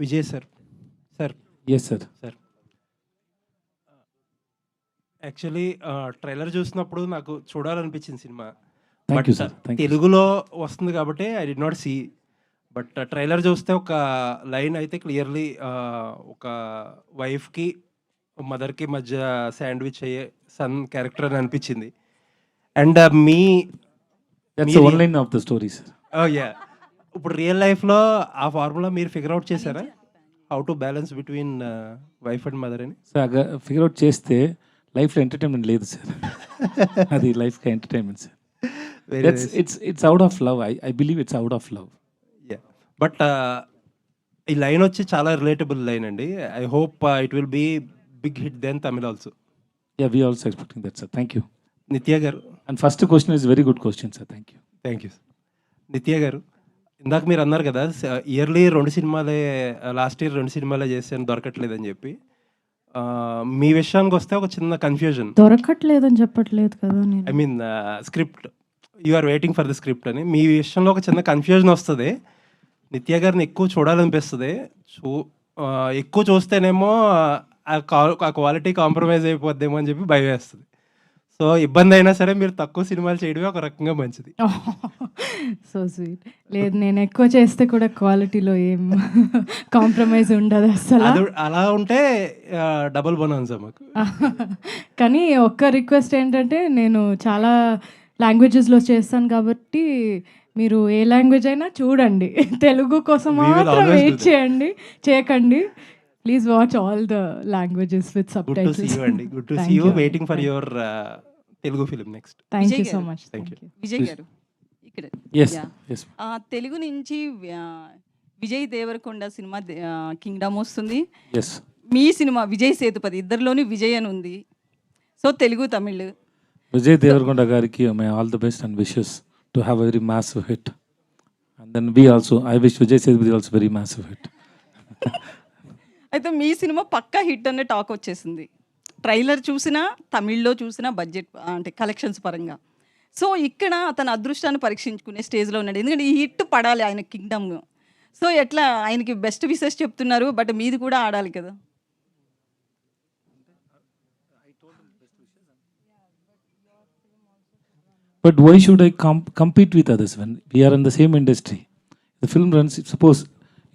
Vijay sir. Sir. Yes sir. Sir. Actually trailer చూసినప్పుడు నాకు చూడాలనిపించింది సినిమా. Thank you sir. Thank you. తెలుగులో వస్తుంది కాబట్టి I did not see. But trailer చూస్తే ఒక లైన్ అయితే క్లియర్లీ ఒక వైఫ్‌కి, మదర్‌కి మధ్య శాండ్‌విచ్ అయ్యే సన్ క్యారెక్టర్ అని అనిపించింది. And me that's one line of the story sir. Yeah! ఇప్పుడు రియల్ లైఫ్‌లో ఆ ఫార్ములా మీరు ఫిగర్ ఔట్ చేశారా? How to balance between wife and mother అని? సార్ ఫిగర్ అవుట్ చేస్తే లైఫ్లో ఎంటర్టైన్మెంట్ లేదు సార్. అది లైఫ్కి entertainment sir. Very it's out of love. I believe it's out of love. Yeah! But ఈ లైన్ వచ్చి చాలా రిలేటబుల్ లైన్ అండి. I hope it will be big hit then Tamil also. Yeah we also expecting that sir. Thank you. Nithya garu. And first question is very good question sir. Thank you. Thank you. Nithya garu, ఇందాక మీరు అన్నారు కదా yearly 2 సినిమాలే, last year 2 సినిమాలే చేశాను దొరకట్లేదని చెప్పి. మీ విషయానికి వస్తే ఒక చిన్న కన్ఫ్యూజన్. దొరకట్లేదని చెప్పట్లేదు కదా నేను. I mean script, you are waiting for the script అని మీ విషయంలో ఒక చిన్న కన్ఫ్యూజన్ వస్తుంది. నిత్య గారిని ఎక్కువ చూడాలనిపిస్తుంది. ఎక్కువ చూస్తేనేమో ఆ క్వాలిటీ కాంప్రమైజ్ అయిపోద్దేమో అని చెప్పి భయం వేస్తుంది. సో ఇబ్బంది అయినా సరే మీరు తక్కువ సినిమాలు చేయడమే ఒక రకంగా మంచిది. So sweet. లేదు, నేను ఎక్కువ చేస్తే కూడా క్వాలిటీలో ఏం కాంప్రమైజ్ ఉండదు అసలు. అలా ఉంటే డబుల్ బోనస్ మాకు. కానీ ఒక్క రిక్వెస్ట్ ఏంటంటే, నేను చాలా లాంగ్వేజెస్లో చేస్తాను కాబట్టి మీరు ఏ లాంగ్వేజ్ అయినా చూడండి. తెలుగు కోసం We will మాత్రం always do వెయిట్ that. చేయకండి. Please watch all the languages with sub good to see you అండి. Good to see you. Waiting for your Telugu film next. Thank you Vijay so గారు. మచ్. Thank you. విజయ్ గారు ఇక్కడ yes Yeah. Yes. Telugu నుంచి విజయ్ దేవరకొండ సినిమా Kingdom వస్తుంది. Yes. మీ సినిమా విజయ్ సేతుపతి, ఇద్దరిలోని విజయ్ అని ఉంది. సో తెలుగు తమిళ్. విజయ్ దేవరకొండ గారికి my all the best and wishes to have very massive hit. And then we also I wish Vijay Sethupathi also very massive hit. అయితే మీ సినిమా పక్కా హిట్ అనే టాక్ వచ్చేసింది. ట్రైలర్ చూసినా, తమిళ్లో చూసినా, బడ్జెట్ అంటే కలెక్షన్స్ పరంగా. సో ఇక్కడ అతని అదృష్టాన్ని పరీక్షించుకునే స్టేజ్లో ఉన్నాడు. ఎందుకంటే ఈ హిట్ పడాలి ఆయన కింగ్డమ్. సో ఎట్లా ఆయనకి బెస్ట్ విషెస్ చెప్తున్నారు, బట్ మీది కూడా ఆడాలి కదా. But why should I compete with others when we are in the same industry? The film runs, suppose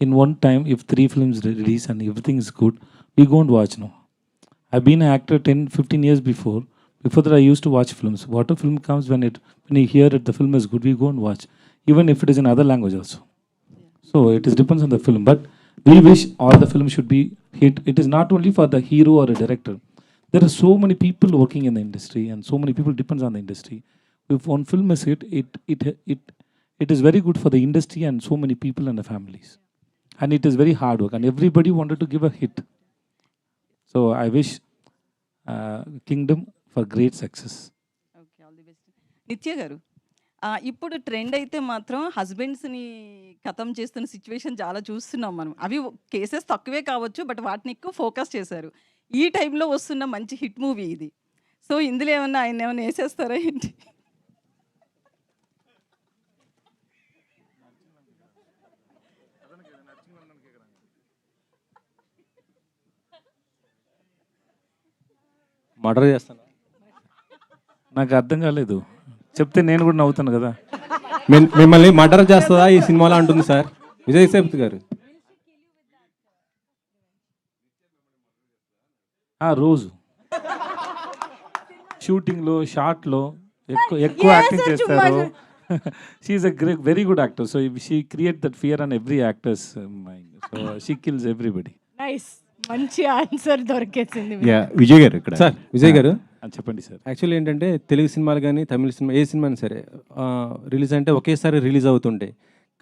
in one time, if 3 films release and everything is good, we go and watch now. I've been an actor 10-15 years before. Before that, I used to watch films. What a film comes when you hear it, the film is good, we go and watch. Even if it is in other language also. So it is depends on the film. But we wish all the films should be hit. It is not only for the hero or a director. There are so many people working in the industry and so many people depends on the industry. If one film is hit, it is very good for the industry and so many people and the families. And it is very hard work and everybody wanted to give a hit. So I wish Kingdom for great success. Okay, all the best. నిత్య గారు, ఇప్పుడు trend అయితే మాత్రం హస్బెండ్స్ని ఖతం చేస్తున్న situation చాలా చూస్తున్నాం మనం. అవి కేసెస్ తక్కువే కావచ్చు, బట్ వాటిని ఎక్కువ ఫోకస్ చేశారు. ఈ టైంలో వస్తున్న మంచి హిట్ మూవీ ఇది. సో ఇందులో ఏమన్నా ఆయన ఏమైనా వేసేస్తారా ఏంటి? మర్డర్ చేస్తాను. నాకు అర్థం కాలేదు, చెప్తే నేను కూడా నవ్వుతాను కదా. మిమ్మల్ని మర్డర్ చేస్తుందా ఈ సినిమాలో అంటుంది సార్ విజయ్ సేతుపతి గారు. రోజు షూటింగ్లో షార్ట్లో ఎక్కువ యాక్టింగ్ చేస్తారు. She is a very good actor. So she create that fear on every actor's mind. So she kills everybody. Nice, మంచి ఆన్సర్ దొరికేసింది. విజయ్ గారు ఇక్కడ సార్. విజయ్ గారు చెప్పండి సార్. యాక్చువల్లీ ఏంటంటే తెలుగు సినిమాలు కానీ తమిళ సినిమా ఏ సినిమా సరే రిలీజ్ అంటే ఒకేసారి రిలీజ్ అవుతుంటాయి.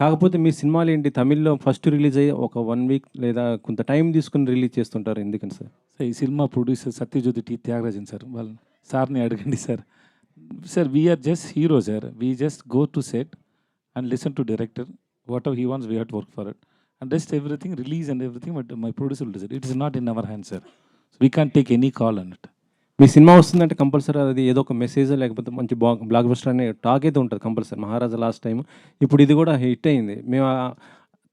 కాకపోతే మీ సినిమాలు ఏంటి తమిళ్లో ఫస్ట్ రిలీజ్ అయ్యి ఒక 1 వీక్ లేదా కొంత టైం తీసుకుని రిలీజ్ చేస్తుంటారు, ఎందుకని సార్? సార్ ఈ సినిమా producer Sathyajyothi T Thyagarajan sir, వాళ్ళ సార్ని అడగండి sir. Sir we are just hero sir. We just go to set and listen to director, whatever he wants we have to work for it and rest everything release and everything. But my producer will decide. It is not in our hand sir. So we can't take any call on it. మీ సినిమా వస్తుందంటే compulsory అది ఏదో ఒక message లేకపోతే మంచి block buster అనే talk అయితే ఉంటుంది కంపల్సరీ. మహారాజా లాస్ట్ టైం, ఇప్పుడు ఇది కూడా హిట్ అయింది. మేము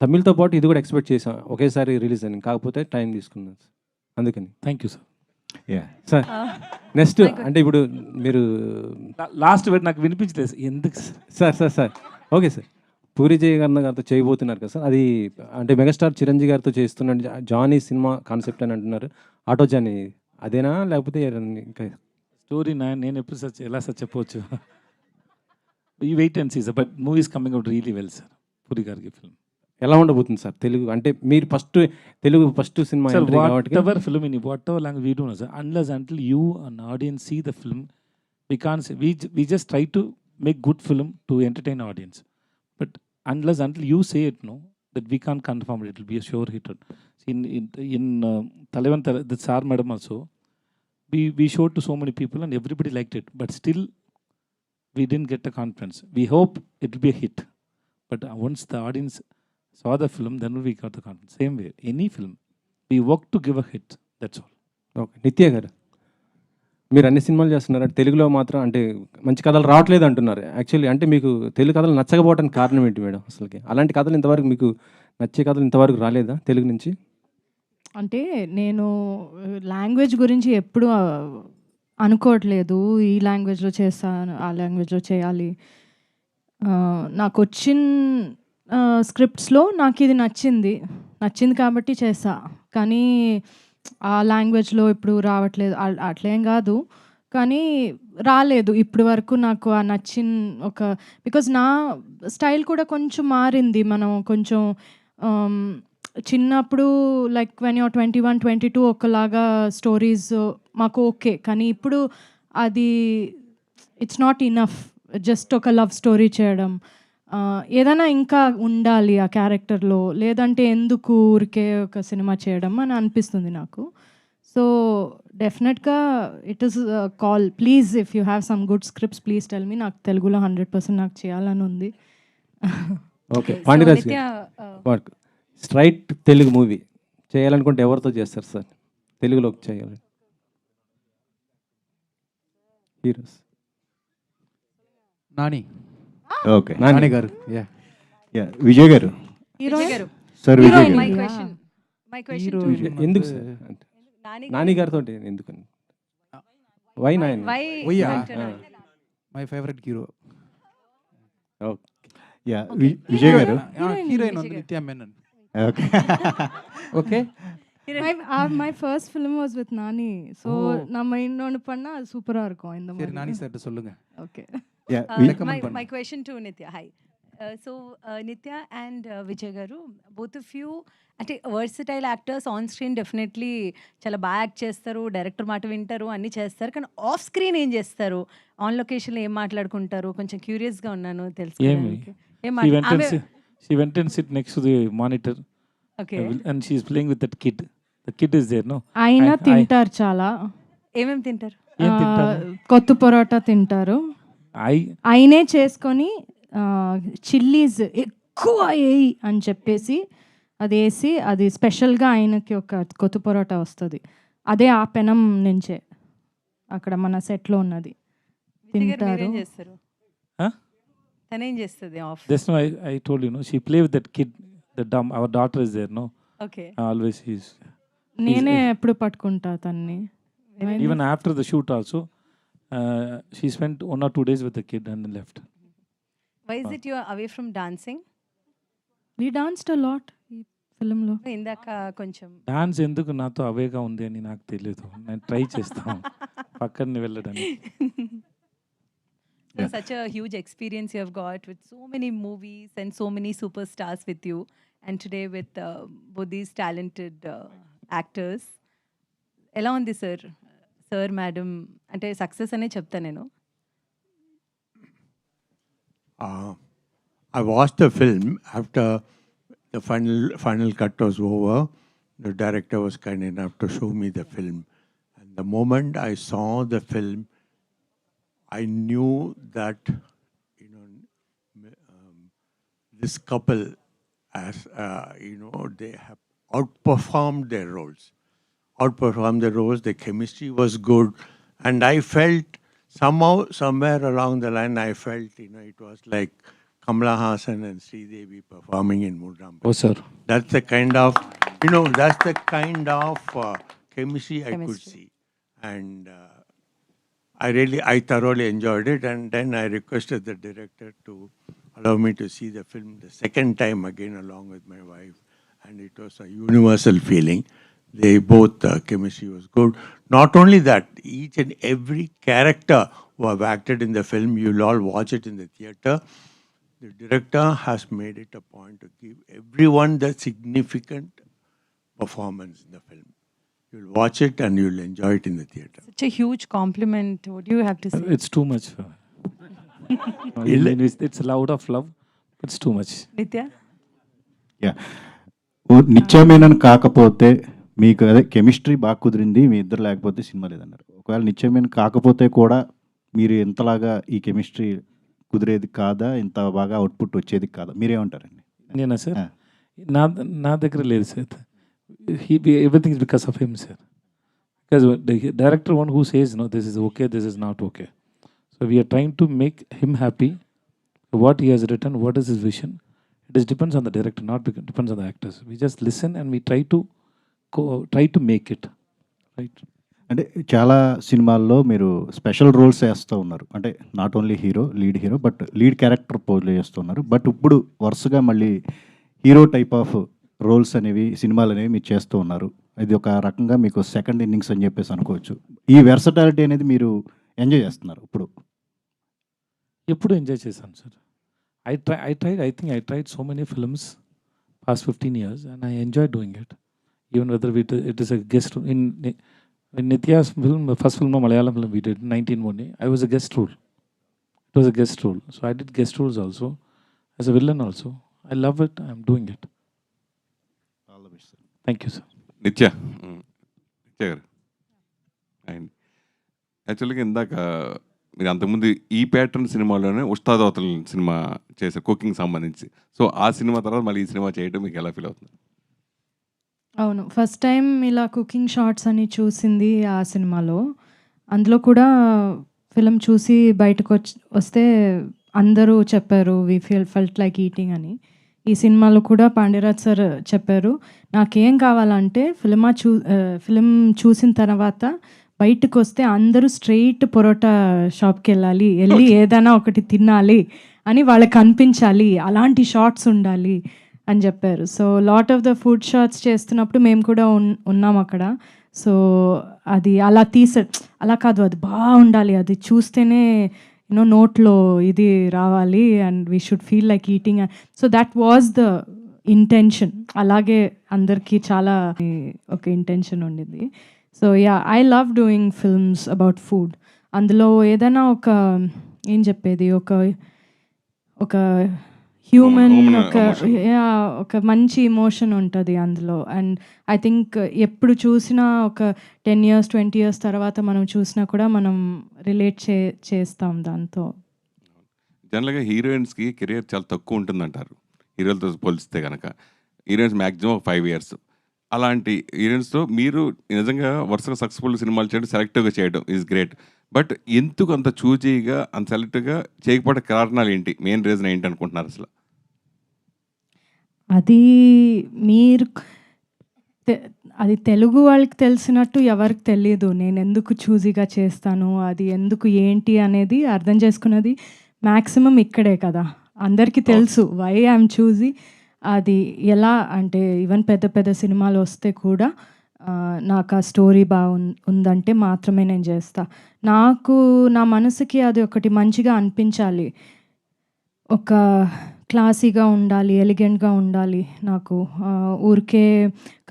తమిళ్తో పాటు ఇది కూడా ఎక్స్పెక్ట్ చేసాం ఒకేసారి రిలీజ్ అని, కాకపోతే టైం తీసుకున్నాం సార్, అందుకని. Thank you sir. Sir next అంటే ఇప్పుడు మీరు లాస్ట్ వెయిట్ నాకు వినిపించలేదు ఎందుకు సార్ ఓకే సార్, పూరి జయకర్ణ గారితో చేయబోతున్నారు కదా సార్, అది అంటే మెగాస్టార్ చిరంజీవి గారితో చేస్తున్న జానీ సినిమా కాన్సెప్ట్ అని అంటున్నారు, ఆటో జానీ అదేనా లేకపోతే ఇంకా స్టోరీ నేను ఎప్పుడు సచ్ ఎలా సచ్ చెప్పవచ్చు. ఈ wait and see sir, but movies coming out really well sir. Puri గారికి ఫిల్మ్ ఎలా ఉండబోతుంది సార్ తెలుగు, అంటే మీరు Telugu first cinema Sir, entry కాబట్టి whatever film in whatever language we do, no, sir, unless until you an audience see the film, we can't say, we just try to make good film to entertain audience. But unless until you say it, no, that we can't confirm it will be a sure hit. In Talavan, the Sar Madam also, we showed to so many people and everybody liked it. But still, we didn't get the confidence. We hope it will be a hit. But once the audience saw the film, then we got the confidence. Same way, any film, we work to give a hit. That's all. Okay. నిత్య గారు మీరు అన్ని సినిమాలు చేస్తున్నారు, తెలుగులో మాత్రం అంటే మంచి కథలు రావట్లేదు అంటున్నారు. యాక్చువల్లీ అంటే మీకు తెలుగు కథలు నచ్చకపోవడానికి కారణం ఏంటి మేడం? అసలుకి అలాంటి కథలు ఇంతవరకు మీకు నచ్చే కథలు ఇంతవరకు రాలేదా తెలుగు నుంచి? అంటే నేను లాంగ్వేజ్ గురించి ఎప్పుడు అనుకోవట్లేదు, ఈ లాంగ్వేజ్లో చేస్తాను, ఆ లాంగ్వేజ్లో చేయాలి. నాకు వచ్చిన స్క్రిప్ట్స్లో నాకు ఇది నచ్చింది కాబట్టి చేసా. కానీ ఆ లాంగ్వేజ్లో ఇప్పుడు రావట్లేదు అట్లేం కాదు, కానీ రాలేదు ఇప్పటి వరకు నాకు ఆ నచ్చిన ఒక, బికాజ్ నా స్టైల్ కూడా కొంచెం మారింది. మనం కొంచెం చిన్నప్పుడు లైక్ when you're 21, 22 ఒకలాగా స్టోరీస్ మాకు ఓకే, కానీ ఇప్పుడు అది ఇట్స్ నాట్ ఇనఫ్ జస్ట్ ఒక లవ్ స్టోరీ చేయడం. ఏదైనా ఇంకా ఉండాలి ఆ క్యారెక్టర్లో, లేదంటే ఎందుకు ఊరికే ఒక సినిమా చేయడం అని అనిపిస్తుంది నాకు. సో డెఫినెట్గా it is call, please if you have some good scripts please tell me. నాకు తెలుగులో 100% నాకు చేయాలని ఉంది. ఓకే. పాండిరాజ్ గారు స్ట్రైట్ తెలుగు మూవీ చేయాలనుకుంటే ఎవరితో చేస్తారు సార్ తెలుగులో చేయాలి హీరోస్? నాని. ఓకే. నాని గారు. Vijay garu. Heroine sir Vijay garu. My question ఎందుకు సార్ నాని గారితో ఎందుకని? Why Nani? My favourite hero. Vijay garu. Heroine Nithya Menon. Okay. Okay. my first film was with Nani, so நம்ம இன்னொன்னு பண்ணா அது சூப்பரா இருக்கும் இந்த சரி, மாதிரி. நானி சார் சொல்லுங்க. Okay. My question to Nitya. Hi. So Nitya and Vijay garu, both of you అంటే versatile actors. On screen definitely చాలా బాగా యాక్ట్ చేస్తారు, డైరెక్టర్ మాట వింటారు, అన్నీ చేస్తారు, కానీ ఆఫ్ స్క్రీన్ ఏం చేస్తారు? ఆన్ లొకేషన్లో ఏం మాట్లాడుకుంటారు? కొంచెం క్యూరియస్గా ఉన్నాను తెలుసుకోవడానికి. She went and sit next to the monitor. Okay. And she is playing with that kid. The kid is there, no? ఆయన తింటారు చాలా. ఏమేమి తింటారు? ఏం తింటారు? కొత్త పరోటా తింటారు. ఆయనే చేసుకొని చిల్లీస్ ఎక్కువ వేయి అని చెప్పేసి అది వేసి, అది స్పెషల్గా ఆయనకి ఒక కొత్త పరోటా వస్తుంది, అదే ఆ పెనం నుంచే అక్కడ మన సెట్లో ఉన్నది తింటారు. తనేం చేస్తుంది of? Just now I told you, no, she play with that kid. Our daughter is there, no? Okay. Always నేనే ఎప్పుడు పట్టుకుంటా తన్ని. even after the shoot also, she spent 1 or 2 days with the kid and then left. Why is it you are away from dancing? We danced a lot ఈ ఫిల్మ్లో. ఇందాక కొంచెం dance ఎందుకు నాతో అవేగా ఉంది అని నాకు తెలియదు, నేను ట్రై చేస్తాను పక్కనే వెళ్ళడానికి. So such a huge experience you have got with so many movies and so many superstars with you, and today with both these talented actors. ఎలా ఉంది సార్ మేడం? అంటే సక్సెస్ అనే చెప్తా నేను. I watched the film after the final cut was over. The director was kind enough to show me the film, and the moment I saw the film, I knew that this couple, as they have outperformed their roles. The chemistry was good, and I felt somewhere along the line, I felt it was like Kamala Hassan and Sridevi performing in Mudram. Oh, sir. That's the kind of, that's the kind of chemistry I could see. And I thoroughly enjoyed it. And then I requested the director to allow me to see the film the second time again along with my wife. And it was a universal feeling. They both, chemistry was good. Not only that, each and every character who have acted in the film, you'll all watch it in the theater. The director has made it a point to give everyone the significant performance in the film. You'll watch it and you'll enjoy it in the theater. Such a huge compliment. What do you have to say? It's too much. It's loud of love. It's too much. Nitya? Yeah నిత్యమేనని కాకపోతే మీకు అదే chemistry బాగా కుదిరింది, మీ ఇద్దరు లేకపోతే cinema లేదన్నారు. ఒకవేళ నిత్యమేన కాకపోతే కూడా మీరు ఎంతలాగా ఈ కెమిస్ట్రీ కుదిరేది కాదా, ఇంత బాగా అవుట్పుట్ వచ్చేది కాదా, మీరేమంటారండి? నేనా సార్? నా దగ్గర లేదు sir. Everything is because of him, sir. Because the director one who says, no, this is okay, this is not okay. So we are trying to make him happy. What he has written, what is his vision? It depends on the director, not depends on the actors. We just listen and we try to make it. Right? అంటే చాలా సినిమాల్లో మీరు special roles వేస్తూ ఉన్నారు. అంటే not only lead hero but lead character play చేస్తూ ఉన్నారు. But ఇప్పుడు వరుసగా మళ్ళీ హీరో టైప్ ఆఫ్ రోల్స్ అనేవి, సినిమాలు అనేవి మీరు చేస్తూ ఉన్నారు. ఇది ఒక రకంగా మీకు సెకండ్ ఇన్నింగ్స్ అని చెప్పేసి అనుకోవచ్చు. ఈ వెర్సటాలిటీ అనేది మీరు ఎంజాయ్ చేస్తున్నారు ఇప్పుడు? ఎప్పుడు ఎంజాయ్ చేశాను sir. I think I tried so many films past 15 years and I enjoy doing it. Even whether it is a guest in Nitya's film, first film, Malayalam film we did, 19 I was a guest role. It was a guest role. So I did guest roles also, as a villain also. I love it, I'm doing it. All the best, sir. Thank you, sir. నిత్య garu and యాక్చువల్గా ఇందాక మీరు అంతకుముందు ఈ pattern సినిమాలోనే ఉస్తాదవతల cinema చేశారు cooking సంబంధించి. So ఆ సినిమా తర్వాత మళ్ళీ ఈ సినిమా చేయడం మీకు ఎలా ఫీల్ అవుతుంది? అవును, ఫస్ట్ టైం ఇలా కుకింగ్ షార్ట్స్ అని చూసింది ఆ సినిమాలో. అందులో కూడా ఫిలిం చూసి బయటకు వస్తే అందరూ చెప్పారు వి ఫెల్ట్ లైక్ ఈటింగ్ అని. ఈ సినిమాలో కూడా పాండ్యరాజ్ సార్ చెప్పారు, నాకేం కావాలంటే ఫిలిం చూసిన తర్వాత బయటకు వస్తే అందరూ స్ట్రెయిట్ పొరోటా షాప్కి వెళ్ళి ఏదైనా ఒకటి తినాలి అని వాళ్ళకి అనిపించాలి, అలాంటి షార్ట్స్ ఉండాలి అని చెప్పారు. So lot of the food shorts చేస్తున్నప్పుడు మేము కూడా ఉన్నాం అక్కడ. సో అది అలా అలా కాదు, అది బాగుండాలి, అది చూస్తేనే నోట్లో ఇది రావాలి and we should feel like eating. So that was the intention. అలాగే అందరికీ చాలా ఒక ఇంటెన్షన్ ఉండింది. So yeah, I love doing films about food. అందులో ఏదైనా ఏం చెప్పేది, ఒక హ్యూమన్ ఒక మంచి ఇమోషన్ ఉంటుంది అందులో. అండ్ ఐ థింక్ ఎప్పుడు చూసినా ఒక 10 years 20 years తర్వాత మనం చూసినా కూడా మనం రిలేట్ చేస్తాం దాంతో. జనరల్గా హీరోయిన్స్కి కెరియర్ చాలా తక్కువ ఉంటుందంటారు హీరోలతో పోలిస్తే కనుక. Heroines maximum 5 years. అలాంటి హీరోయిన్స్తో మీరు నిజంగా వరుసగా సక్సెస్ఫుల్ సినిమాలు చేయడం, సెలెక్టివ్గా చేయడం ఈజ్ గ్రేట్. బట్ ఎందుకు అంత చూజీగా అంత సెలెక్టివ్గా చేయకపోవడం కారణాలు ఏంటి? మెయిన్ రీజన్ ఏంటి అనుకుంటున్నారు అసలు? అది తెలుగు వాళ్ళకి తెలిసినట్టు ఎవరికి తెలియదు నేను ఎందుకు చూజీగా చేస్తాను, అది ఎందుకు ఏంటి అనేది అర్థం చేసుకున్నది మ్యాక్సిమం ఇక్కడే కదా. అందరికీ తెలుసు వై ఐఎమ్ చూజీ. అది ఎలా అంటే ఈవెన్ పెద్ద పెద్ద సినిమాలు వస్తే కూడా నాకు ఆ స్టోరీ ఉందంటే మాత్రమే నేను చేస్తా. నా మనసుకి అది ఒకటి మంచిగా అనిపించాలి, ఒక క్లాసీగా ఉండాలి, ఎలిగెంట్గా ఉండాలి. నాకు ఊరికే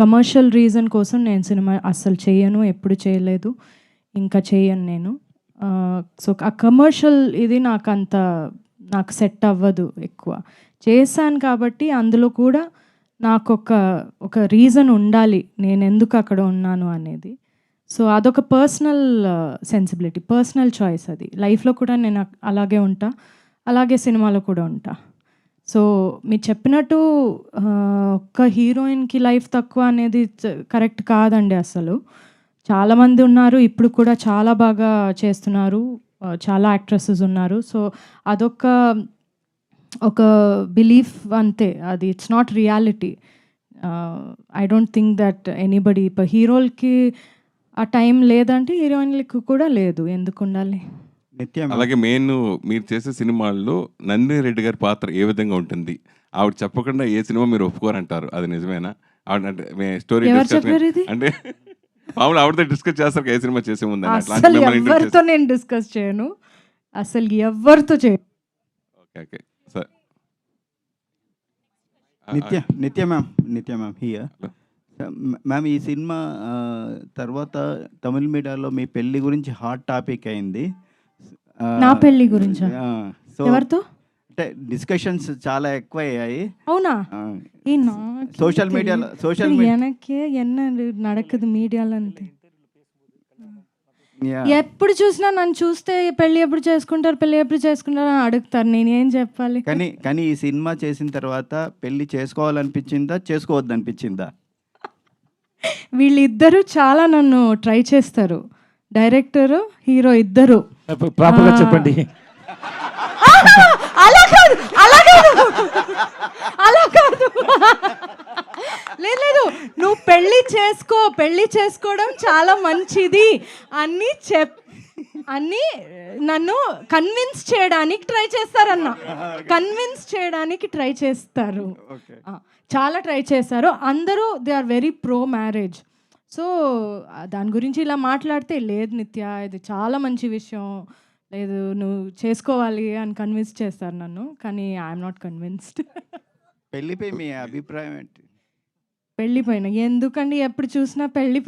కమర్షియల్ రీజన్ కోసం నేను సినిమా అస్సలు చేయను, ఎప్పుడు చేయలేదు, ఇంకా చేయను నేను. సో ఆ కమర్షియల్ ఇది నాకు సెట్ అవ్వదు ఎక్కువ. చేశాను కాబట్టి అందులో కూడా నాకు ఒక రీజన్ ఉండాలి నేను ఎందుకు అక్కడ ఉన్నాను అనేది. సో అదొక పర్సనల్ సెన్సిబిలిటీ, పర్సనల్ చాయిస్. అది లైఫ్లో కూడా నేను అలాగే ఉంటా, అలాగే సినిమాలో కూడా ఉంటా. సో మీరు చెప్పినట్టు ఒక్క హీరోయిన్కి లైఫ్ తక్కువ అనేది కరెక్ట్ కాదండి అసలు. చాలామంది ఉన్నారు, ఇప్పుడు కూడా చాలా బాగా చేస్తున్నారు, చాలా యాక్ట్రెసెస్ ఉన్నారు. సో అదొక ఒక బిలీఫ్ అంతే, అది it's not reality. I don't think that anybody ఇప్పుడు హీరోలకి ఆ టైం లేదంటే హీరోయిన్లకు కూడా లేదు, ఎందుకు ఉండాలి? అలాగే మెయిన్ మీరు చేసే సినిమాల్లో నందిని రెడ్డి గారి పాత్ర ఏ విధంగా ఉంటుంది? ఆవిడ చెప్పకుండా ఏ సినిమా మీరు ఒప్పుకోరంటారు, అది నిజమేనా? ఆవిడ అంటే స్టోరీ ఎవరు చెప్పారు ఇది? అంటే మామూలు ఆవిడతో డిస్కస్ చేస్తారు ఏ సినిమా చేసే ముందని, అసలు ఎవరితో నేను డిస్కస్ చేయను, అసలు ఎవరితో చేయను. Okay okay sir. నిత్య మ్యామ్ హియర్. మ్యామ్, ఈ సినిమా తర్వాత తమిళ మీడియాలో మీ పెళ్లి గురించి హాట్ టాపిక్ అయింది. నా పెళ్లి గురించా? సో ఎవరితో? అంటే డిస్కషన్స్ చాలా ఎక్కువ అయ్యాయి. అవునా? సోషల్ మీడియాలో ఎనకే ఎన్న నడకదు మీడియాలో అంతే. ఎప్పుడు చూసినా నన్ను చూస్తే పెళ్లి ఎప్పుడు చేసుకుంటారు అని అడుగుతారు, నేను ఏం చెప్పాలి? కానీ ఈ సినిమా చేసిన తర్వాత పెళ్లి చేసుకోవాలనిపించిందా, చేసుకోవద్దనిపించిందా? వీళ్ళిద్దరూ చాలా నన్ను ట్రై చేస్తారు, డైరెక్టర్ హీరో ఇద్దరు. ప్రాపర్గా చెప్పండి. అలా కాదు లేదు, నువ్వు పెళ్లి చేసుకోవడం చాలా మంచిది అని నన్ను కన్విన్స్ చేయడానికి ట్రై చేస్తారు. చాలా ట్రై చేస్తారు అందరూ. They are very pro marriage. So దాని గురించి ఇలా మాట్లాడితే, లేదు నిత్య ఇది చాలా మంచి విషయం, లేదు నువ్వు చేసుకోవాలి అని కన్విన్స్ చేస్తారు నన్ను, కానీ ఐఎమ్ నాట్ కన్విన్స్డ్. పెళ్లిపై మీ అభిప్రాయం ఏంటి? పెళ్ళిపోయిన ఎందుకండి ఎప్పుడు చూసినా పెళ్ళి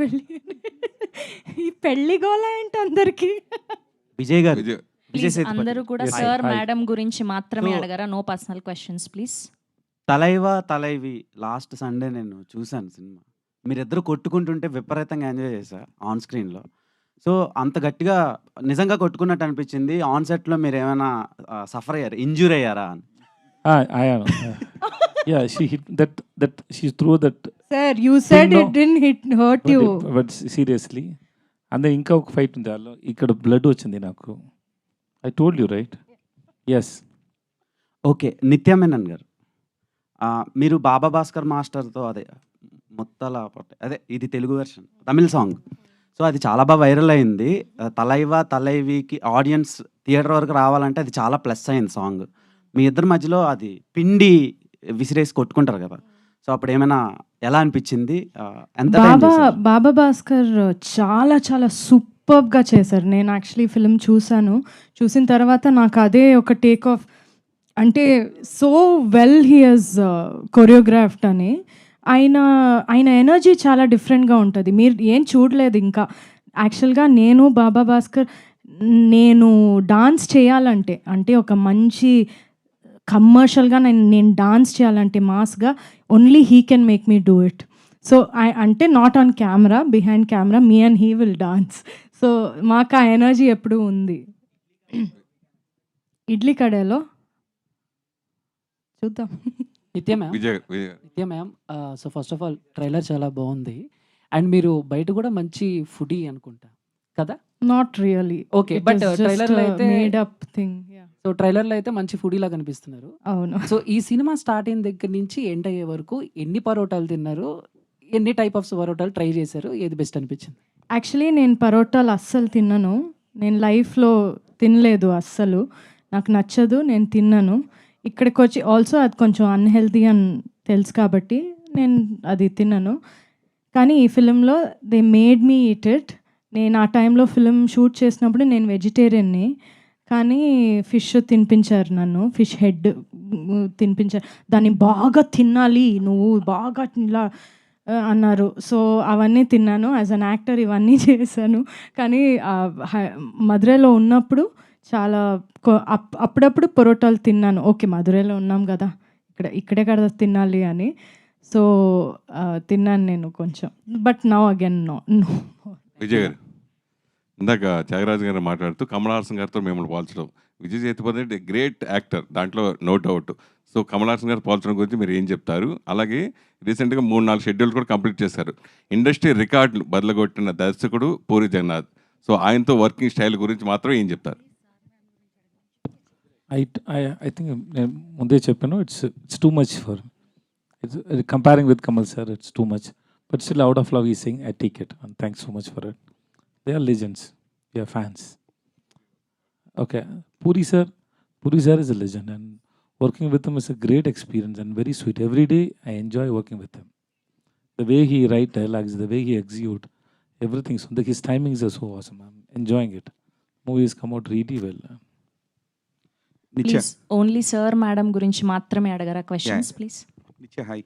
ఈ పెళ్లి గోల ఏంటి అందరికి? విజయ్ గారు, అందరూ కూడా సార్ మేడం గురించి మాత్రమే అడగరా, no personal questions please. Thalaivi last Sunday నేను చూశాను సినిమా. మీరిద్దరు కొట్టుకుంటుంటే విపరీతంగా ఎంజాయ్ చేశా ఆన్ స్క్రీన్లో. సో అంత గట్టిగా నిజంగా కొట్టుకున్నట్టు అనిపించింది. ఆన్ సెట్లో మీరు ఏమైనా సఫర్ అయ్యారు, ఇంజూర్ అయ్యారా అని? Yeah, she hit that she threw that. Sir, you said it didn't hurt you. But seriously, and then ఇంకా ఒక ఫైట్ ఉంది అలా, ఇక్కడ బ్లడ్ వచ్చింది నాకు. I told you right? Yes. Okay, నిత్య మేనన్ గారు, మీరు బాబా భాస్కర్ మాస్టర్తో అదే మొత్తల అదే ఇది తెలుగు వెర్షన్ తమిళ సాంగ్. సో అది చాలా బాగా వైరల్ అయింది. తలైవికి ఆడియన్స్ థియేటర్ వరకు రావాలంటే అది చాలా ప్లస్ అయింది సాంగ్. మీ ఇద్దరి మధ్యలో అది పిండి విసిరేసి కొట్టుకుంటారు కదా, సో అప్పుడు ఏమైనా ఎలా అనిపించింది? ఎంత బాబా భాస్కర్ చాలా చాలా సూపర్గా చేశారు. నేను యాక్చువల్లీ ఫిలిం చూసిన తర్వాత నాకు అదే ఒక టేక్ ఆఫ్, అంటే so well he has choreographed అని. ఆయన ఎనర్జీ చాలా డిఫరెంట్గా ఉంటుంది. మీరు ఏం చూడలేదు ఇంకా. యాక్చువల్గా నేను బాబా భాస్కర్ నేను డాన్స్ చేయాలంటే, అంటే ఒక మంచి కమర్షియల్గా నేను డాన్స్ చేయాలంటే మాస్గా, only he can make me do it. So అంటే not on camera, behind camera me and he will dance. So మాకు ఆ ఎనర్జీ ఎప్పుడూ ఉంది. ఇడ్లీ కడేలో చూద్దాం. Nitya ma'am, so first of all trailer చాలా బాగుంది. అండ్ మీరు బయట కూడా మంచి ఫుడీ అనుకుంటా కదా? Not really. ఓకే, బట్ ట్రైలర్లో అయితే మేడ్ అప్ థింగ్. సో ట్రైలర్లో అయితే మంచి ఫుడీలా కనిపిస్తున్నారు. అవును. సో ఈ సినిమా స్టార్ట్ అయిన దగ్గర నుంచి ఎండ్ అయ్యే వరకు ఎన్ని పరోటాలు తిన్నారు, ఎన్ని టైప్ ఆఫ్ పరోటాలు ట్రై చేశారు, ఏది బెస్ట్ అనిపించింది? యాక్చువల్లీ నేను పరోటాలు అస్సలు తిన్నాను. నేను లైఫ్లో తినలేదు అస్సలు, నాకు నచ్చదు, నేను తిన్నాను. ఇక్కడికి వచ్చి ఆల్సో అది కొంచెం అన్హెల్తీ అని తెలుసు కాబట్టి నేను అది తిన్నాను. కానీ ఈ ఫిలింలో they made me eat it. నేను ఆ టైంలో ఫిలిం షూట్ చేసినప్పుడు నేను వెజిటేరియన్ని, కానీ ఫిష్ తినిపించారు నన్ను, ఫిష్ హెడ్ తినిపించారు. దాన్ని బాగా తినాలి నువ్వు, బాగా ఇలా అన్నారు. సో అవన్నీ తిన్నాను. యాజ్ అన్ యాక్టర్ ఇవన్నీ చేశాను. కానీ మధురైలో ఉన్నప్పుడు చాలా అప్పుడప్పుడు పరోటాలు తిన్నాను. ఓకే, మధురైలో ఉన్నాం కదా, ఇక్కడే కదా తినాలి అని. సో తిన్నాను నేను కొంచెం, but now again no. Vijay garu, ఇందాక త్యాగరాజు గారు మాట్లాడుతూ కమల్ హాసన్ గారితో మిమ్మల్ని పోల్చడం, విజయ్ సేతుపతి గ్రేట్ యాక్టర్, దాంట్లో no doubt. So Kamal Haasan garu పోల్చడం గురించి మీరు ఏం చెప్తారు? అలాగే రీసెంట్గా 3-4 షెడ్యూల్ కూడా కంప్లీట్ చేశారు. ఇండస్ట్రీ రికార్డులు బదలగొట్టిన దర్శకుడు పూరి జగన్నాథ్. సో ఆయనతో వర్కింగ్ స్టైల్ గురించి మాత్రం ఏం చెప్తారు? I think నేను ముందే చెప్పాను, it's too much for it's comparing with Kamal sir, it's too much. But still out of love ఈ thing I take it and thanks so much for it. They are legends, we are fans. Okay, Puri sir is a legend, and working with him is a great experience and very sweet. Every day I enjoy working with him. The way he write dialogues, the way he execute, everything. So his timings are so awesome. I'm enjoying it. Movies come out really well. నిత్య please only sir madam గురించి మాత్రమే అడగరా questions please. నిత్య hi.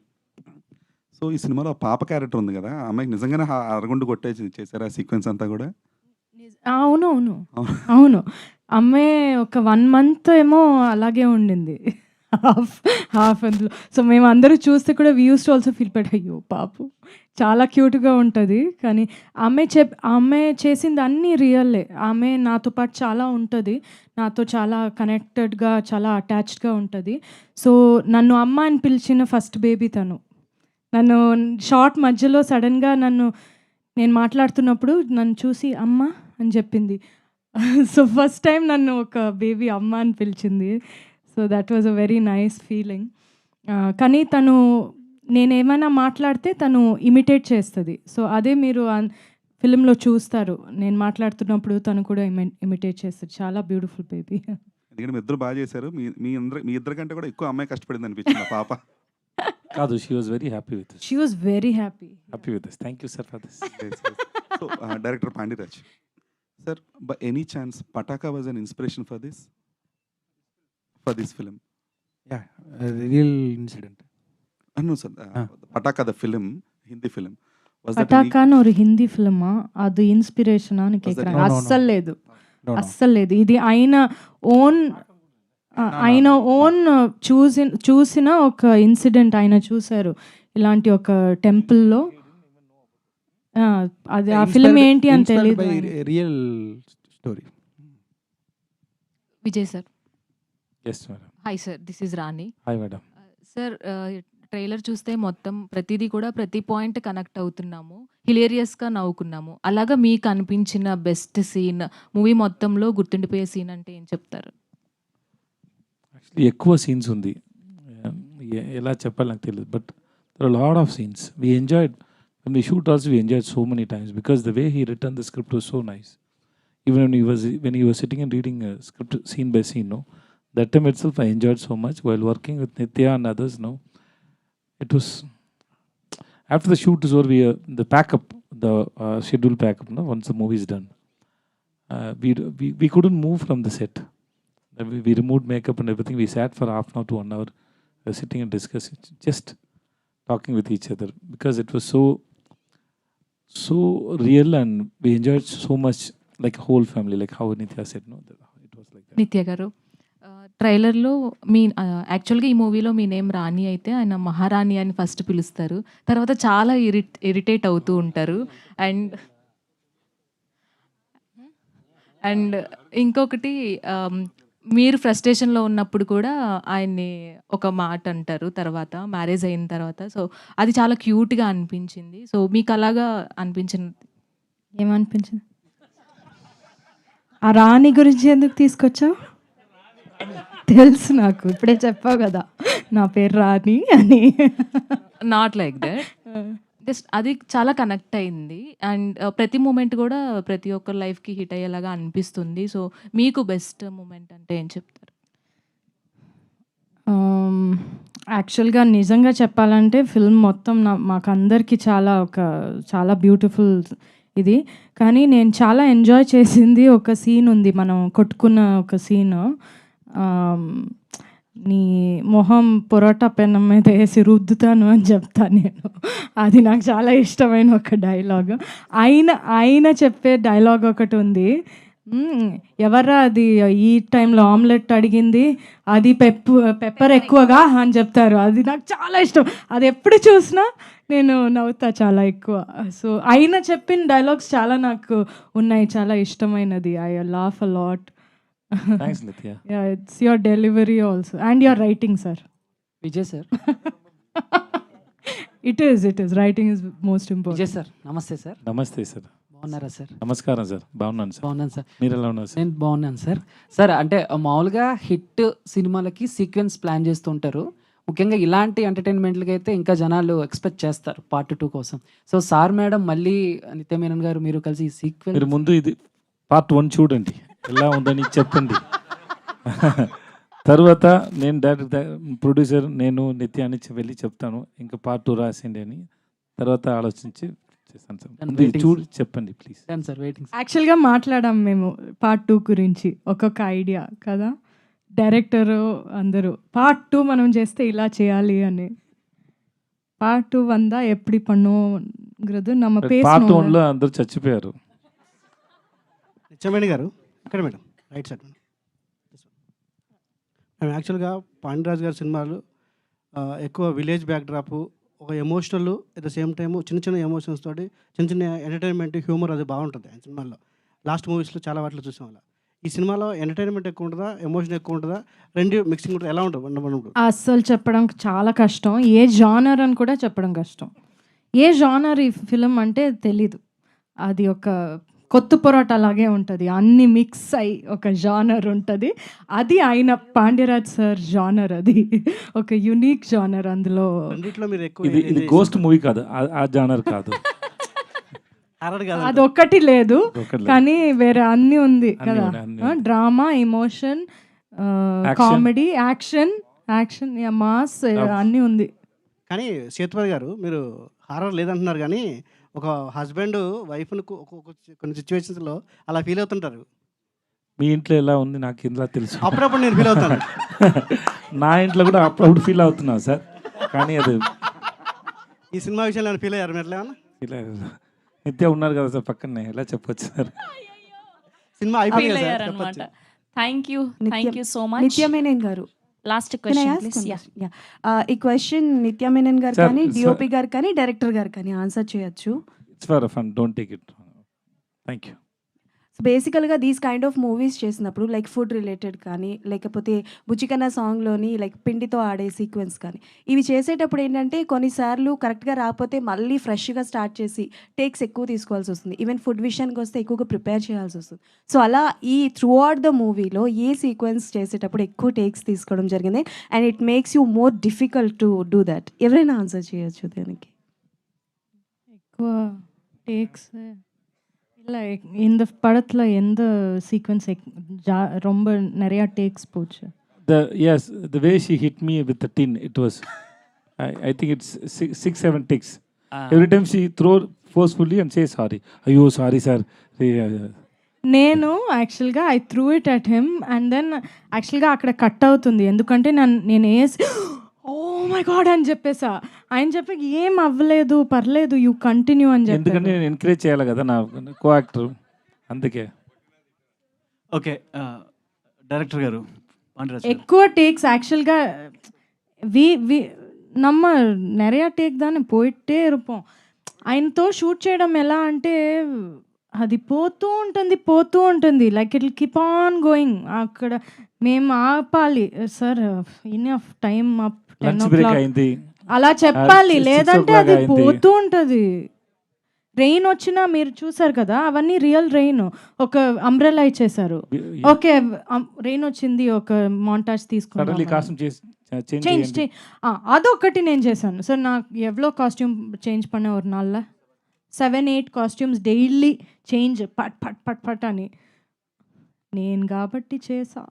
So ఈ సినిమాలో పాప character ఉంది కదా, ఆ అమ్మాయికి నిజంగానే అరగుండు కొట్టేసి చేశారు ఆ సీక్వెన్స్ అంతా కూడా? అవును. అమ్మాయి ఒక 1 month ఏమో అలాగే ఉండింది, హాఫ్ అందులో. సో మేము అందరూ చూస్తే కూడా we use to also feel but అయ్యో పాపు చాలా క్యూట్గా ఉంటుంది. కానీ అమ్మాయి చేసింది అన్నీ రియల్లే. ఆమె నాతో పాటు చాలా ఉంటుంది, నాతో చాలా కనెక్టెడ్గా, చాలా అటాచ్డ్గా ఉంటుంది. సో నన్ను అమ్మ అని పిలిచిన ఫస్ట్ బేబీ తను. నన్ను షార్ట్ మధ్యలో సడన్గా నేను మాట్లాడుతున్నప్పుడు నన్ను చూసి అమ్మ అని చెప్పింది. సో ఫస్ట్ టైం నన్ను ఒక బేబీ అమ్మ అని పిలిచింది. So that was a very nice feeling. కానీ తను నేనేమైనా మాట్లాడితే తను ఇమిటేట్ చేస్తుంది. సో అదే మీరు ఫిలింలో చూస్తారు, నేను మాట్లాడుతున్నప్పుడు తను కూడా ఇమిటేట్ చేస్తుంది. చాలా బ్యూటిఫుల్ బేబీ. ఎందుకంటే మీ ఇద్దరు బాగా చేశారు. మీ ఇద్దరి కంటే కూడా ఎక్కువ అమ్మాయి కష్టపడింది అనిపించింది పాప. కాదు, she was very happy with this. She was very happy with this. Thank you sir for this. So director Pandiraj sir, by any chance Pataakha was an inspiration for this film? Yeah, real incident. No sir, Pataakha the film, Hindi film. పటాకాన్ ఒక హిందీ ఫిల్మా? అది ఇన్స్పిరేషనా అని కేకుறாங்க. అస్సలు లేదు, అస్సలు లేదు. ఇది ఆయన ఓన్ చూసిన ఒక ఇన్సిడెంట్. ఆయన చూశారు ఇలాంటి ఒక టెంపుల్లో. అది ఆ ఫిల్మ్ ఏంటి అని తెలియదు. Real story. Vijay sir. Yes madam. Hi sir, this is Rani. Hi madam. Sir, trailer చూస్తే మొత్తం ప్రతిదీ కూడా ప్రతి పాయింట్ కనెక్ట్ అవుతున్నాము, హిలేరియస్గా నవ్వుకున్నాము. అలాగా మీకు అనిపించిన బెస్ట్ సీన్, మూవీ మొత్తంలో గుర్తుండిపోయే సీన్ అంటే ఏం చెప్తారు? యాక్చువల్లీ ఎక్కువ సీన్స్ ఉంది, ఎలా చెప్పాలి నాకు తెలియదు. But there are lot of scenes we enjoyed. When we shoot also, we enjoyed so many times because the way he written the script was so nice. Even when he was sitting and reading a script scene by scene, no, that time itself I enjoyed so much while working with Nitya and others. No, it was after the shoot is over, the pack-up, the schedule pack-up. No, once the movie is done, we couldn't move from the set. We removed makeup and everything. We sat for half an hour to 1 hour, sitting and discussing, just talking with each other because it was so real and we enjoyed so much, like a whole family, like how Nitya said. No, it was like that. నిత్య గారు, ట్రైలర్లో మీ యాక్చువల్గా ఈ మూవీలో మీ name రాణి అయితే ఆయన మహారాణి అని ఫస్ట్ పిలుస్తారు, తర్వాత చాలా ఇరిటేట్ అవుతూ ఉంటారు. అండ్ ఇంకొకటి, మీరు ఫ్రస్ట్రేషన్లో ఉన్నప్పుడు కూడా ఆయన్ని ఒక మాట అంటారు తర్వాత, మ్యారేజ్ అయిన తర్వాత. సో అది చాలా క్యూట్గా అనిపించింది. సో మీకు అలాగా అనిపించింది? ఏమనిపించింది? ఆ రాణి గురించి ఎందుకు తీసుకొచ్చావు? తెలుసు నాకు, ఇప్పుడే చెప్పావు కదా నా పేరు రాణి అని. నాట్ లైక్ దట్, జస్ట్ అది చాలా కనెక్ట్ అయింది. అండ్ ప్రతి మూమెంట్ కూడా ప్రతి ఒక్కరి లైఫ్కి హిట్ అయ్యేలాగా అనిపిస్తుంది. సో మీకు బెస్ట్ మూమెంట్ అంటే ఏం చెప్తారు? యాక్చువల్గా నిజంగా చెప్పాలంటే ఫిల్మ్ మొత్తం మాకందరికి చాలా బ్యూటిఫుల్ ఇది. కానీ నేను చాలా ఎంజాయ్ చేసింది ఒక సీన్ ఉంది, మనం కొట్టుకున్న ఒక సీను. నీ మొహం పొరోటా పెనం మీద వేసి రుద్దుతాను అని చెప్తాను నేను. అది నాకు చాలా ఇష్టమైన ఒక డైలాగ్. ఆయన చెప్పే డైలాగ్ ఒకటి ఉంది, ఎవరా అది ఈ టైంలో ఆమ్లెట్ అడిగింది, అది పెప్పర్ ఎక్కువగా అని చెప్తారు. అది నాకు చాలా ఇష్టం, అది ఎప్పుడు చూసినా నేను నవ్వుతా చాలా ఎక్కువ. సో ఆయన చెప్పిన డైలాగ్స్ చాలా నాకు ఉన్నాయి, చాలా ఇష్టమైనది. I laugh a lot. Thanks, Nitya. Yeah, it's your delivery also and your writing, sir. Vijay sir. It is. Writing is most important. Vijay sir, నమస్తే సార్. నమస్తే సార్. బాగున్నారా సార్? నమస్కారం సార్, బాగున్నాను సార్. బాగున్నాను సార్. మీరు ఎలా ఉన్నారు సార్? నేను బాగున్నాను సార్. సార్ అంటే మామూలుగా హిట్ సినిమాలకి సీక్వెన్స్ ప్లాన్ చేస్తూ ఉంటారు. ముఖ్యంగా ఇలాంటి ఎంటర్టైన్మెంట్లకి అయితే ఇంకా జనాలు ఎక్స్పెక్ట్ చేస్తారు పార్ట్ 2 కోసం. సో సార్ మేడం మళ్ళీ నిత్య మేనన్ గారు మీరు కలిసి ఈ సీక్వెన్స్ మీరు ముందు ఇది పార్ట్ 1 చూడండి, ఎలా ఉందని చెప్పండి. తర్వాత నేను డైరెక్టర్ ప్రొడ్యూసర్ నేను నిత్య అని వెళ్ళి చెప్తాను, ఇంకా పార్ట్ 2 రాసిండి అని. తర్వాత ఆలోచించి చేస్తాను సార్. ఇది చూడు చెప్పండి ప్లీజ్. Sir waiting. యాక్చువల్గా మాట్లాడాం మేము పార్ట్ 2 గురించి, ఒక్కొక్క ఐడియా కదా, డైరెక్టరు అందరూ పార్ట్ 2 మనం చేస్తే ఇలా చేయాలి అని. పార్ట్ 2 వందా ఎప్పుడు பண்ணுங்கிறது நம்ம పార్ట్ பேசணும். 1లో అందరూ చచ్చిపోయారు. నిత్యమేని గారు అక్కడ మేడం, రైట్ సైడ్ మేడం. మేము యాక్చువల్గా పాండ్యరాజ్ గారి సినిమాలు ఎక్కువ విలేజ్ బ్యాక్డ్రాప్, ఒక emotional at the same time చిన్న చిన్న ఎమోషన్స్ తోటి చిన్న చిన్న ఎంటర్టైన్మెంట్ హ్యూమర్ అది బాగుంటుంది ఆయన సినిమాల్లో. లాస్ట్ మూవీస్లో చాలా వాటిలో చూసాం అలా. ఈ సినిమాలో ఎంటర్టైన్మెంట్ ఎక్కువ ఉంటుందా, ఎమోషన్ ఎక్కువ ఉంటుందా, రెండు మిక్సింగ్ ఉంటుంది, ఎలా ఉంటుంది? అస్సలు చెప్పడం చాలా కష్టం. ఏ జానర్ అని కూడా చెప్పడం కష్టం. ఏ జానర్ ఈ ఫిలిం అంటే తెలీదు. అది ఒక కొత్త పొరాట అలాగే ఉంటుంది, అన్ని మిక్స్ అయ్యి ఒక జానర్ ఉంటుంది. అది ఆయన పాండ్యరాజ్ సార్ జానర్, అది ఒక యునిక్ జానర్. అందులో రెండిట్లో మీరు ఎక్కువ ఇది గోస్ట్ మూవీ కాదు, ఆ జానర్ కాదు. అది ఒక్కటి లేదు కానీ వేరే అన్ని ఉంది కదా, drama, emotion, comedy, action, mass అన్నీ ఉంది. కానీ సేతుపతి గారు మీరు హారర్ లేదంటున్నారు, కానీ ఒక హస్బెండ్ వైఫ్ని కొన్ని సిచ్యువేషన్స్లో అలా ఫీల్ అవుతుంటారు. మీ ఇంట్లో ఎలా ఉంది నాకు ఇంట్లో తెలుసు. అప్పుడప్పుడు నేను ఫీల్ అవుతాను. నా ఇంట్లో కూడా అప్పుడప్పుడు ఫీల్ అవుతున్నాను సార్, కానీ అది ఈ సినిమా విషయంలో ఫీల్ అయ్యారు మీరు? ఎట్లా ఫీల్ అయ్యారు. నిత్య ఉన్నారు కదా సార్ పక్కనే, ఎలా చెప్పొచ్చు సార్? సినిమా అయిపోయింది sir. Thank you so much. నిత్య మేనన్ గారు, లాస్ట్ క్వశ్చన్ ప్లీజ్. ఈ క్వశ్చన్ నిత్య మేనన్ గారు కానీ డిఓపి గారు కానీ డైరెక్టర్ గారు కానీ ఆన్సర్ చేయొచ్చు. It's for fun, don't take it. Thank you. So బేసికల్గా దీస్ కైండ్ ఆఫ్ మూవీస్ చేసినప్పుడు లైక్ ఫుడ్ రిలేటెడ్ కానీ లేకపోతే బుచ్చికన్న సాంగ్లోని లైక్ పిండితో ఆడే సీక్వెన్స్ కానీ ఇవి చేసేటప్పుడు ఏంటంటే కొన్నిసార్లు కరెక్ట్గా రాకపోతే మళ్ళీ ఫ్రెష్గా స్టార్ట్ చేసి టేక్స్ ఎక్కువ తీసుకోవాల్సి వస్తుంది. ఈవెన్ ఫుడ్ విషయానికి వస్తే ఎక్కువగా ప్రిపేర్ చేయాల్సి వస్తుంది. సో అలా ఈ త్రూ అవుట్ ద మూవీలో ఏ సీక్వెన్స్ చేసేటప్పుడు ఎక్కువ టేక్స్ తీసుకోవడం జరిగింది and it makes you more difficult to do that? ఎవరైనా ఆన్సర్ చేయొచ్చు దానికి. ఎక్కువ టేక్స్ இல்லை இந்த படத்தில் எந்த சீக்வன்ஸ் ரொம்ப நிறையா டேக்ஸ் போச்சு? Yes, the way she hit me with the tin, it was I think it's 6-7 takes. Every time she throw forcefully and say sorry. Ayyo sorry sir. నేను యాక్చువల్గా I threw it at him and then యాక్చువల్గా అక్కడ cut అవుతుంది, ఎందుకంటే నేను వేసి oh my God అని చెప్పేసా. ఆయన చెప్పి ఏం అవ్వలేదు పర్లేదు యూ కంటిన్యూ అని చెప్పి, ఎందుకంటే నేను ఎంకరేజ్ చేయాలి కదా నా కో యాక్టర్, అందుకే. ఓకే డైరెక్టర్ గారు, ఎక్కువ టేక్స్ యాక్చుவல்గా நம்ம நிறையா டேக் தானே போயிட்டே இருப்போம். ఆయనతో షూట్ చేయడం ఎలా అంటే అది పోతూ ఉంటుంది like it keep on going. అక్కడ మేము ఆపాలి sir, enough time up 10 o'clock అలా చెప్పాలి, లేదంటే అది పోతూ ఉంటుంది. రెయిన్ వచ్చినా మీరు చూసారు కదా, అవన్నీ రియల్ రెయిన్. ఒక అంబ్రెలా ఇచ్చేసారు, ఓకే రెయిన్ వచ్చింది, ఒక మాంటాజ్ తీసుకున్నాం, చేంజ్ అదొకటి నేను చేశాను సార్. నాకు ఎవ్వలో కాస్ట్యూమ్ చేంజ్ పన్న ఒక నాళ్ళ 7-8 కాస్ట్యూమ్స్ డైలీ చేంజ్ పట్ పట్ పట్ పట్ అని నేను కాబట్టి చేసా.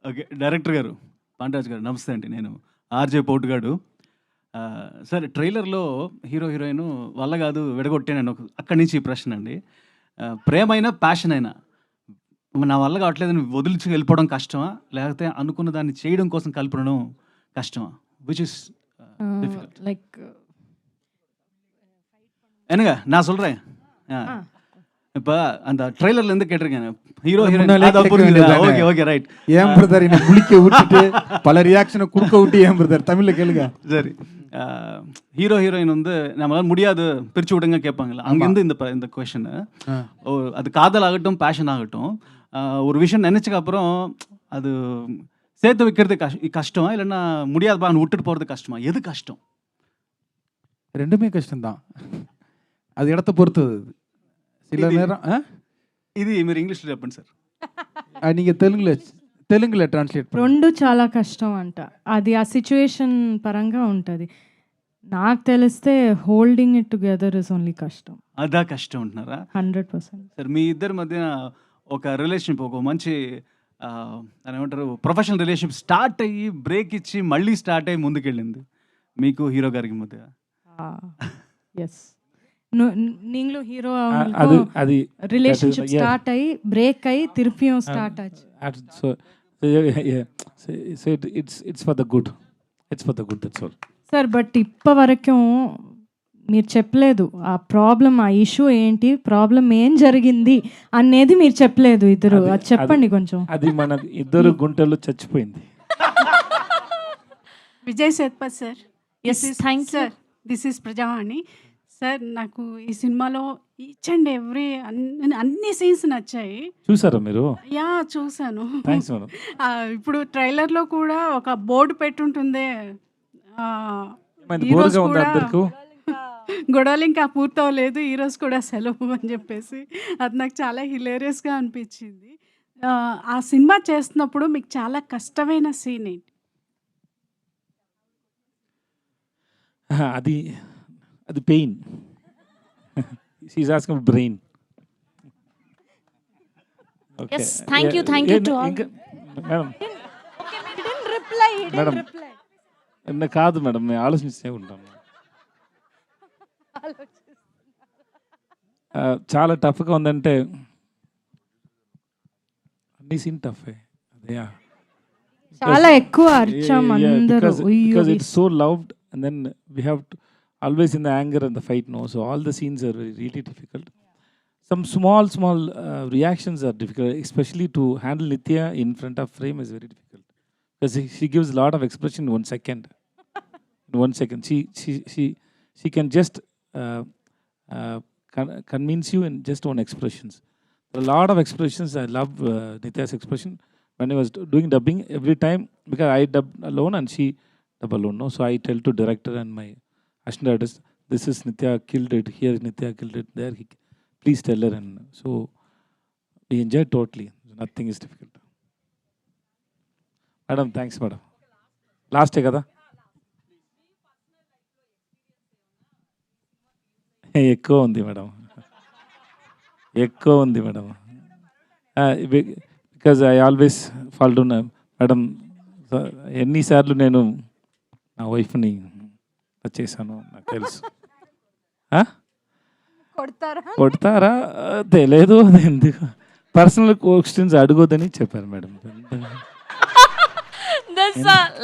ఓకే డైరెక్టర్ గారు, పాండ్యరాజ్ గారు నమస్తే అండి. నేను ఆర్జే పోటుగాడు. సార్ ట్రైలర్లో హీరో హీరోయిన్ వల్ల కాదు విడగొట్టాను అక్కడి నుంచి ఈ ప్రశ్న అండి. ప్రేమ అయినా ప్యాషన్ అయినా నా వల్ల కావట్లేదని వదిలిచి వెళ్ళిపోవడం కష్టమా, లేకపోతే అనుకున్న దాన్ని చేయడం కోసం కలపడం కష్టమా? విచ్ ఇస్ లైక్ என்னங்க நான் சொல்கிறேன். இப்போ அந்த ட்ரெய்லரில் இருந்து கேட்டிருக்கேன் ஹீரோ ஓகே ஓகே ரைட். ஏன் பிரதர் என்னை குளிக்க விட்டுட்டு பல ரியாக்ஷனை கொடுக்க விட்டு ஏன் பிரதர் தமிழில் கேளுங்க. சரி, ஹீரோ ஹீரோயின் வந்து நம்மளால முடியாது பிரித்து விடுங்க கேட்பாங்கல்ல, அங்கேருந்து இந்த கொஷனு. அது காதல் ஆகட்டும் பேஷன் ஆகட்டும், ஒரு விஷயம் நினச்சக்கு அப்புறம் அது சேர்த்து வைக்கிறது கஷ்டம், இல்லைன்னா முடியாதுப்பான்னு விட்டுட்டு போகிறது கஷ்டமா? எது கஷ்டம்? ரெண்டுமே கஷ்டம்தான். அது இடத்த பொறுத்தது. சில ఇది நேரம் ఇది మీరు ఇంగ్లీష్లో చెప్పండి సార్. நீங்கள் తెలుగులో ట్రాన్స్లేట్ பண்ணி. 2 చాలా కష్టం అంట. అది ఆ సిచ్యుయేషన్ పరంగా ఉంటది. నాకు తెలిస్తే holding it together is only కష్టం. అదా కష్టం అంటున్నారా? 100%. సార్ మీ ఇద్దరి మధ్యన ఒక రిలేషన్షిప్, ఒక మంచి దాన్ని ఏమంటారు, ప్రొఫెషనల్ రిలేషన్షిప్ స్టార్ట్ అయ్యి బ్రేక్ ఇచ్చి మళ్ళీ స్టార్ట్ అయ్యి ముందుకెళ్ళింది మీకు హీరో గారికి మధ్య. ఎస్. நீங்களும் ஹீரோ அது ரிலேஷன்ஷிப் ஸ்டார்ட் ஆகி பிரேக் ஆகி திருப்பியும் ஸ்டார்ட் ஆச்சு. So it's for the good. It's for the good, that's all. Sir but ఇప్ప వరకు మీరు చెప్పలేదు ఆ ప్రాబ్లం, ఆ ఇష్యూ ఏంటి, ప్రాబ్లం ఏం జరిగింది అనేది మీరు చెప్పలేదు ఇద్దరు. అది చెప్పండి కొంచెం. అది మన ఇద్దరు గుంటల్లో చచ్చిపోయింది. Vijay Sethupathi sir. Yes, thank you. Sir this is Prajavani sir. నాకు ఈ సినిమాలో ఈచ్ అండ్ ఎవ్రీ అన్ని సీన్స్ నచ్చాయి. చూసారా మీరు? యా చూసాను. Thanks madam. ఇప్పుడు ట్రైలర్లో కూడా ఒక బోర్డు పెట్టుంటుందే, బోర్డుగా ఉంది అందరికీ. గొడవలు ఇంకా పూర్తవలేదు, హీరోస్ కూడా సెలవు అని చెప్పేసి అది నాకు చాలా హిలేరియస్గా అనిపించింది. ఆ సినిమా చేస్తున్నప్పుడు మీకు చాలా కష్టమైన సీన్ ఏంటి? అది pain. She is asking brain. Yes, thank you to all. Madam reply కాదు మేడం, నేను ఆలోచిస్తూ ఉంటాను. చాలా టఫ్గా ఉందంటే అన్ని సీన్ టఫే. అదే చాలా ఎక్కువ అరిచాం అందరూ. because it's so loved and then we have to always in the anger and the fight, no, so all the scenes are really difficult. Some small reactions are difficult, especially to handle Nithya in front of frame is very difficult because she gives a lot of expression in 1 second. In 1 second she can just convince you in just one expressions. There are a lot of expressions. I love Nithya's expression when I was doing dubbing every time, because I dub alone and she dub alone, no, so I tell to director and my assistant artist, this is Nithya killed it, here Nithya killed it, there please tell her, and so we enjoy totally. Nothing is difficult. Madam, thanks madam. Last kada ఎక్కువ ఉంది madam, ఎక్కువ ఉంది madam. Because I always fall down madam. ఎన్నిసార్లు నేను నా వైఫ్ని చేశాను నాకు తెలుసు. కొడతారా తెలియదు, అది ఎందుకు పర్సనల్ క్వశ్చన్స్ అడగొద్దని చెప్పారు మేడం.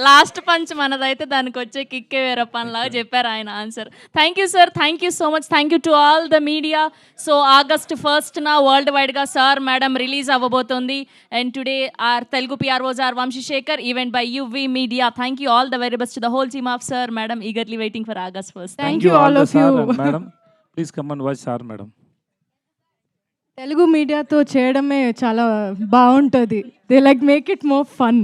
లాస్ట్ పంచ్ మనదైతే దానికి వచ్చే కిక్కే వేరే పనిలాగా చెప్పారు ఆయన answer. Thank you sir, thank you so much. Thank you to all the media. So August 1st world వైడ్గా సార్ మేడం రిలీజ్ అవ్వబోతుంది. And today are Telugu PROs are Vamsishekar, event by UV media. Thank you all the very best to the whole team of sir madam, eagerly waiting for August 1st. Thank you all of you. Madam please come and watch sir madam. Telugu మీడియాతో చేయడమే చాలా బాగుంటుంది. They like make it more fun.